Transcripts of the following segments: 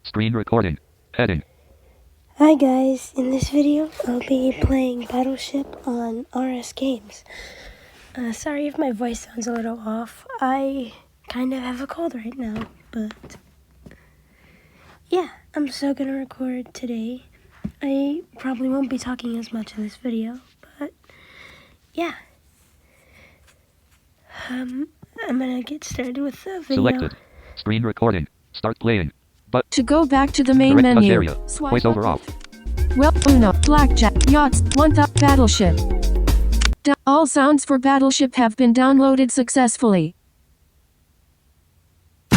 Screen recording. Heading. Hi guys, in this video I'll be playing Battleship on RS Games. Sorry if my voice sounds a little off. I kind of have a cold right now, but yeah, I'm still gonna record today. I probably won't be talking as much in this video, but yeah. I'm gonna get started with the video. Selected. Screen recording. Start playing. But To go back to the main direct menu, area. swipe Voice over up. off. Well, Uno, Blackjack, Yachts, Battleship. All sounds for Battleship have been downloaded successfully.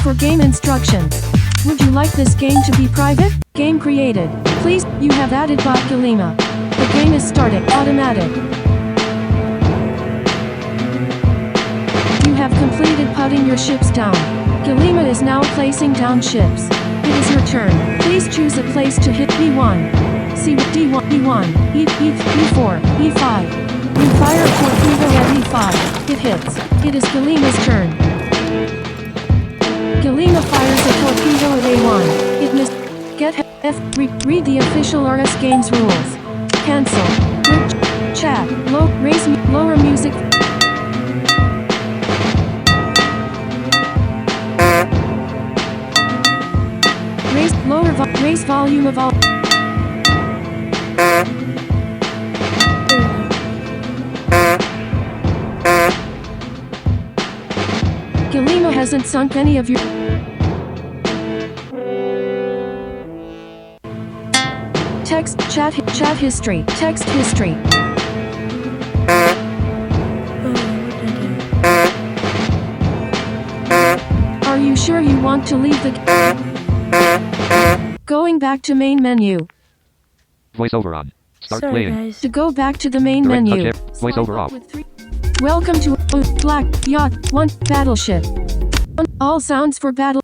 For game instructions. Would you like this game to be private? Game created. Please, you have added bot Galima. The game is started. Automatic. You have completed putting your ships down. Galima is now placing down ships. It is your turn. Please choose a place to hit B1. C D1, E1, E4, E5. You fire a torpedo at E5. It hits. It is Galima's turn. Galima fires a torpedo at A1. It missed. Get F. Read the official RS Games rules. Cancel. Chat. Lower music. Raise volume of all. Galima hasn't sunk any of your. Text chat history. Text history. Are you sure you want to leave the? Going back to main menu. Voiceover on. Start Sorry playing. guys. To go back to the main Direct menu. touch it. Voiceover off. Welcome to Black Yacht 1 Battleship. All sounds for battle.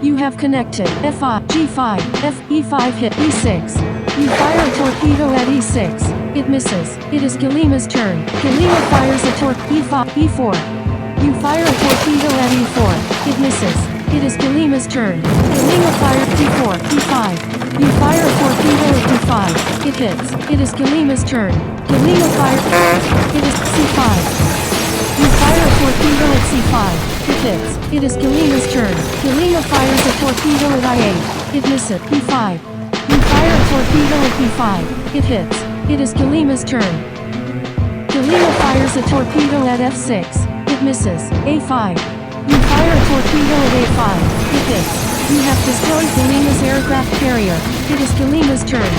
You have connected F5, G5, F, E5 hit E6. You fire a torpedo at E6. It misses. It is Galima's turn. Galima fires a E5, E4. You fire a torpedo at E4. It misses. It is Galima's turn. Galima fires D4, D5. You fire a torpedo at D5. It hits. It is Galima's turn. Galima fires. It is C5. You fire a torpedo at C5. It hits. It is Galima's turn. Galima fires a torpedo at I8. It misses. E5. You fire a torpedo at B5. It hits. It is Galima's turn. Galima fires a torpedo at F6. It misses. A5. You fire a torpedo at A5. It hits. You have destroyed Galima's aircraft carrier. It is Galima's turn.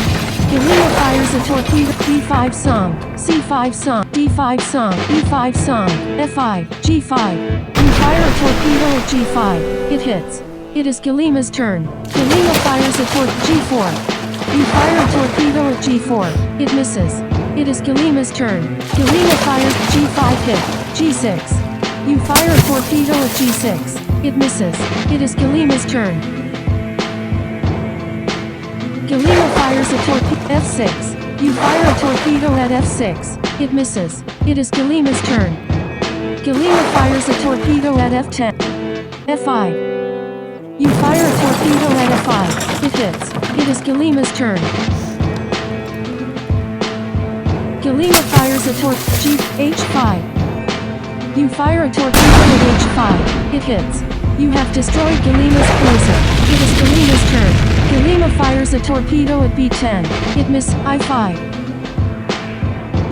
Galima fires a torpedo. B5 song. C5 song. D5 song. E5 song. F5. G5. You fire a torpedo at G5. It hits. It is Galima's turn. Galima fires a G4. You fire a torpedo at G4. It misses. It is Galima's turn. Galima fires G5 hit. G6. You fire a torpedo at G6. It misses. It is Galima's turn. Galima fires a torpedo F6. You fire a torpedo at F6. It misses. It is Galima's turn. Galima fires a torpedo at F10. F5. You fire a torpedo at F5. It hits. It is Galima's turn. Galima fires a H5. You fire a torpedo at H5. It hits. You have destroyed Galima's cruiser. It is Galima's turn. Galima fires a torpedo at B10. It misses. I5.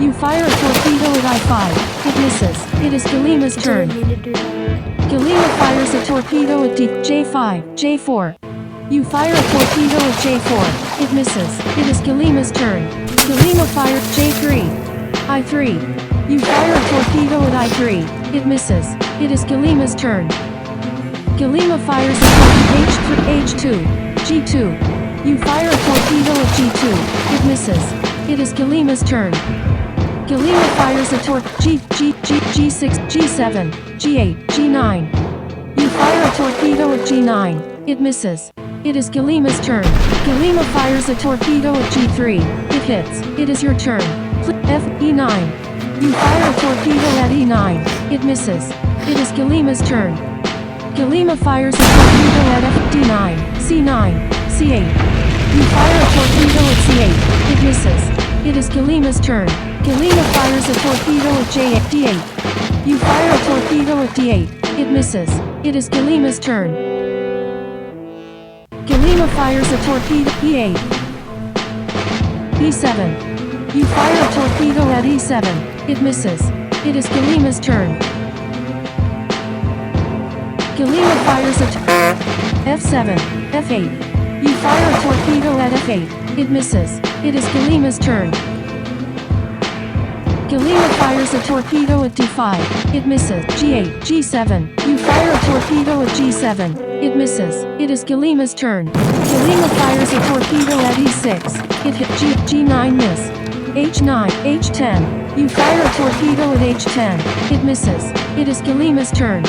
You fire a torpedo at I5. It misses. It is Galima's turn. Galima fires a torpedo at J5. J4. You fire a torpedo at J4. It misses. It is Galima's turn. Galima fires J3. I3. You fire a torpedo at I3. It misses. It is Galima's turn. Galima fires a torpedo H2. G2. You fire a torpedo at G2. It misses. It is Galima's turn. Galima fires a G6, G7, G8, G9. You fire a torpedo at G9. It misses. It is Galima's turn. Galima fires a torpedo at G3. It hits. It is your turn. F, E9. You fire a torpedo at E9. It misses. It is Galima's turn. Galima fires a torpedo at D9, C9, C8. You fire a torpedo at C8. It misses. It is Galima's turn. Galima fires a torpedo at J8, D8. You fire a torpedo at D8. It misses. It is Galima's turn. Galima fires a torpedo E8. E7. You fire a torpedo at E7. It misses. It is Galima's turn. Galima fires a F7, F8. You fire a torpedo at F8. It misses. It is Galima's turn. Galima fires a torpedo at D5. It misses. G8, G7. You fire a torpedo at G7. It misses. It is Galima's turn. Galima fires a torpedo at E6. It hit G9 miss. H9, H10. You fire a torpedo at H10. It misses. It is Galima's turn.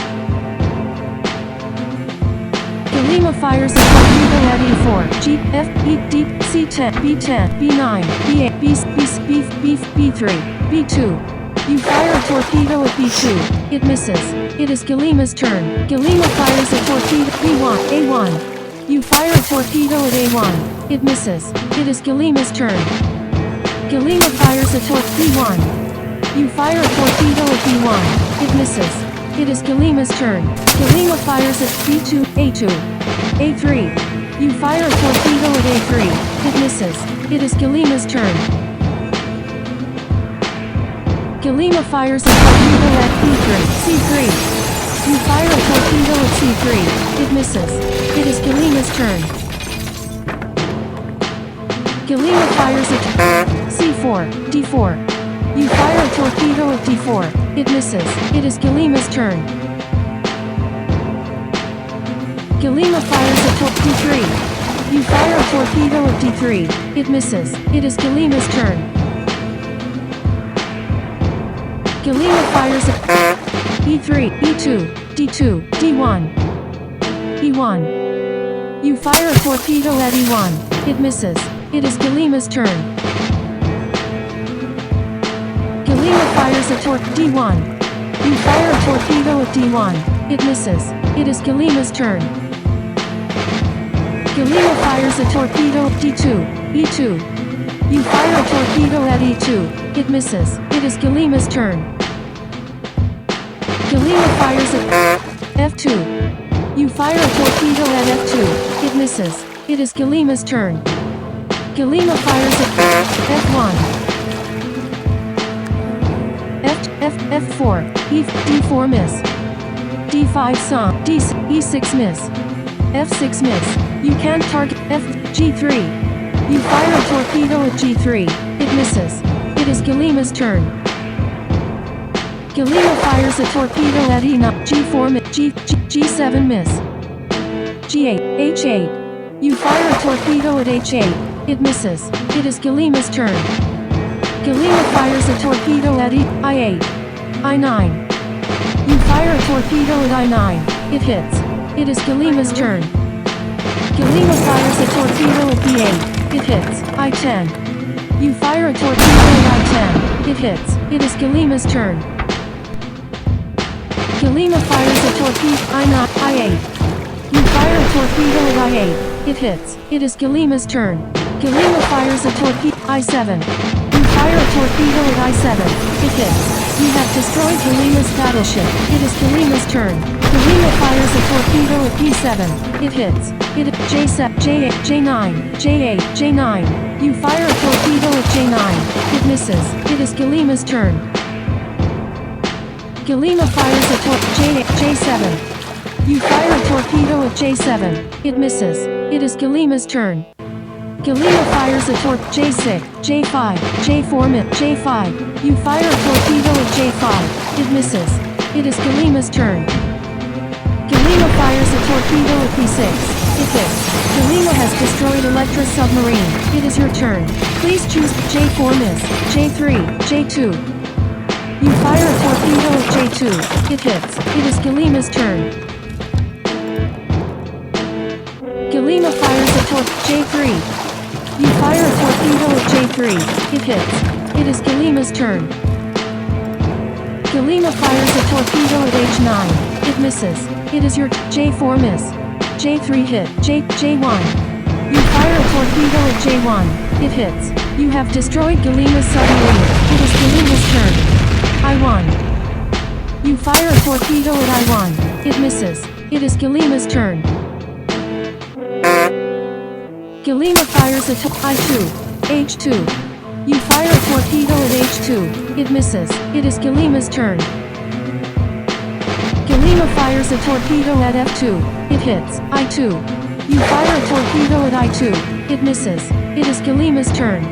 Galima fires a torpedo at E4, G, F, E, D, C10, B10, B9, B8, B3, B2. You fire a torpedo at B2. It misses. It is Galima's turn. Galima fires a torpedo B1, A1. You fire a torpedo at A1. It misses. It is Galima's turn. Galima fires a B1. You fire a torpedo at B1. It misses. It is Galima's turn. Galima fires at B2, A2, A3. You fire a torpedo at A3. It misses. It is Galima's turn. Galima fires a torpedo at B3, C3. You fire a torpedo at C3. It misses. It is Galima's turn. Galima fires at C4, D4. You fire a torpedo at D4. It misses. It is Galima's turn. Galima fires a D3. You fire a torpedo at D3. It misses. It is Galima's turn. Galima fires at E3, E2, D2, D1, E1. You fire a torpedo at E1. It misses. It is Galima's turn. Galima fires a D1. You fire a torpedo at D1. It misses. It is Galima's turn. Galima fires a torpedo at D2, E2. You fire a torpedo at E2. It misses. It is Galima's turn. Galima fires at F2. You fire a torpedo at F2. It misses. It is Galima's turn. Galima fires at F1. F4, D4 miss. D5 sunk, E6 miss. F6 miss. You can't target G3. You fire a torpedo at G3. It misses. It is Galima's turn. Galima fires a torpedo at E9, G4 miss. G7 miss. G8, H8. You fire a torpedo at H8. It misses. It is Galima's turn. Galima fires a torpedo at I8, I9. You fire a torpedo at I9. It hits. It is Galima's turn. Galima fires a torpedo at B8. It hits. I10. You fire a torpedo at I10. It hits. It is Galima's turn. Galima fires a torpedo I9, I8. You fire a torpedo at I8. It hits. It is Galima's turn. Galima fires a torpedo I7. Fire a torpedo at I7. It hits. You have destroyed Galima's battleship. It is Galima's turn. Galima fires a torpedo at B7. It hits. It J7, J8, J9, J8, J9. You fire a torpedo at J9. It misses. It is Galima's turn. Galima fires a J8, J7. You fire a torpedo at J7. It misses. It is Galima's turn. Galima fires a J6, J5, J4 J5. You fire a torpedo at J5. It misses. It is Galima's turn. Galima fires a torpedo at P6. It hits. Galima has destroyed Electra submarine. It is your turn. Please choose J4 miss, J3, J2. You fire a torpedo at J2. It hits. It is Galima's turn. Galima fires a J3. You fire a torpedo at J3. It hits. It is Galima's turn. Galima fires a torpedo at H9. It misses. It is your J4 miss. J3 hit. J1. You fire a torpedo at J1. It hits. You have destroyed Galima's submarine. It is Galima's turn. I1. You fire a torpedo at I1. It misses. It is Galima's turn. Galima fires at I2. H2. You fire a torpedo at H2. It misses. It is Galima's turn. Galima fires a torpedo at F2. It hits. I2. You fire a torpedo at I2. It misses. It is Galima's turn.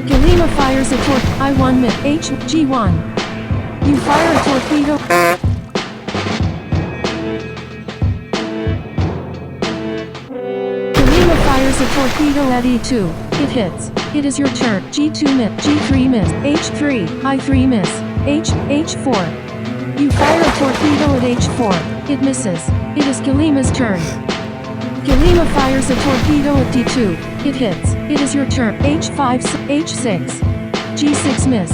Galima fires a I1 miss. G1. You fire a torpedo. Galima fires a torpedo at E2. It hits. It is your turn. G2 miss. G3 miss. H3. I3 miss. H4. You fire a torpedo at H4. It misses. It is Galima's turn. Galima fires a torpedo at D2. It hits. It is your turn. H5, H6. G6 miss.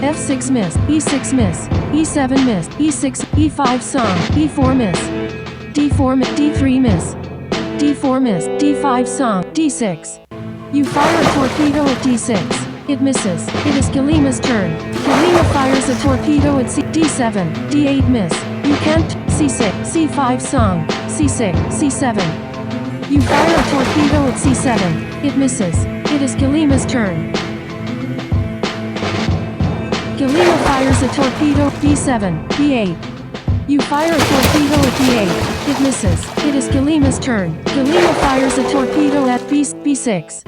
F6 miss. E6 miss. E7 miss. E6, E5 song. E4 miss. D4 miss. D3 miss. D4 miss. D5 song. D6. You fire a torpedo at D6. It misses. It is Galima's turn. Galima fires a torpedo at D7. D8 miss. You can't. C6. C5 song. C6. C7. You fire a torpedo at C7. It misses. It is Galima's turn. Galima fires a torpedo at B7. B8. You fire a torpedo at B8. It misses. It is Galima's turn. Galima fires a torpedo at B6.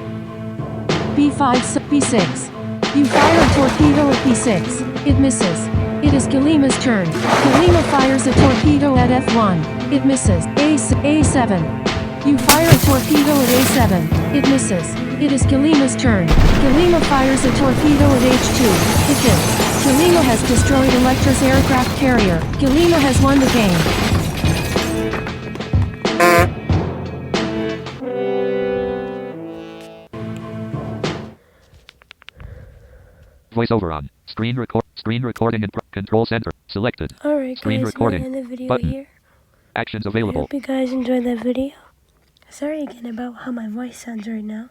B5, B6. You fire a torpedo at B6. It misses. It is Galima's turn. Galima fires a torpedo at F1. It misses. A7. You fire a torpedo at A7. It misses. It is Galima's turn. Galima fires a torpedo at H2. It hits. Galima has destroyed Electra's aircraft carrier. Galima has won the game. Voiceover on. Screen recording and control center. Selected. Alright Screen guys, recording. I'm gonna end the video Button. here. Actions I available. hope you guys enjoyed that video. Sorry again about how my voice sounds right now.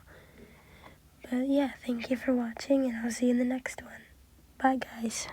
But yeah, thank you for watching and I'll see you in the next one. Bye guys.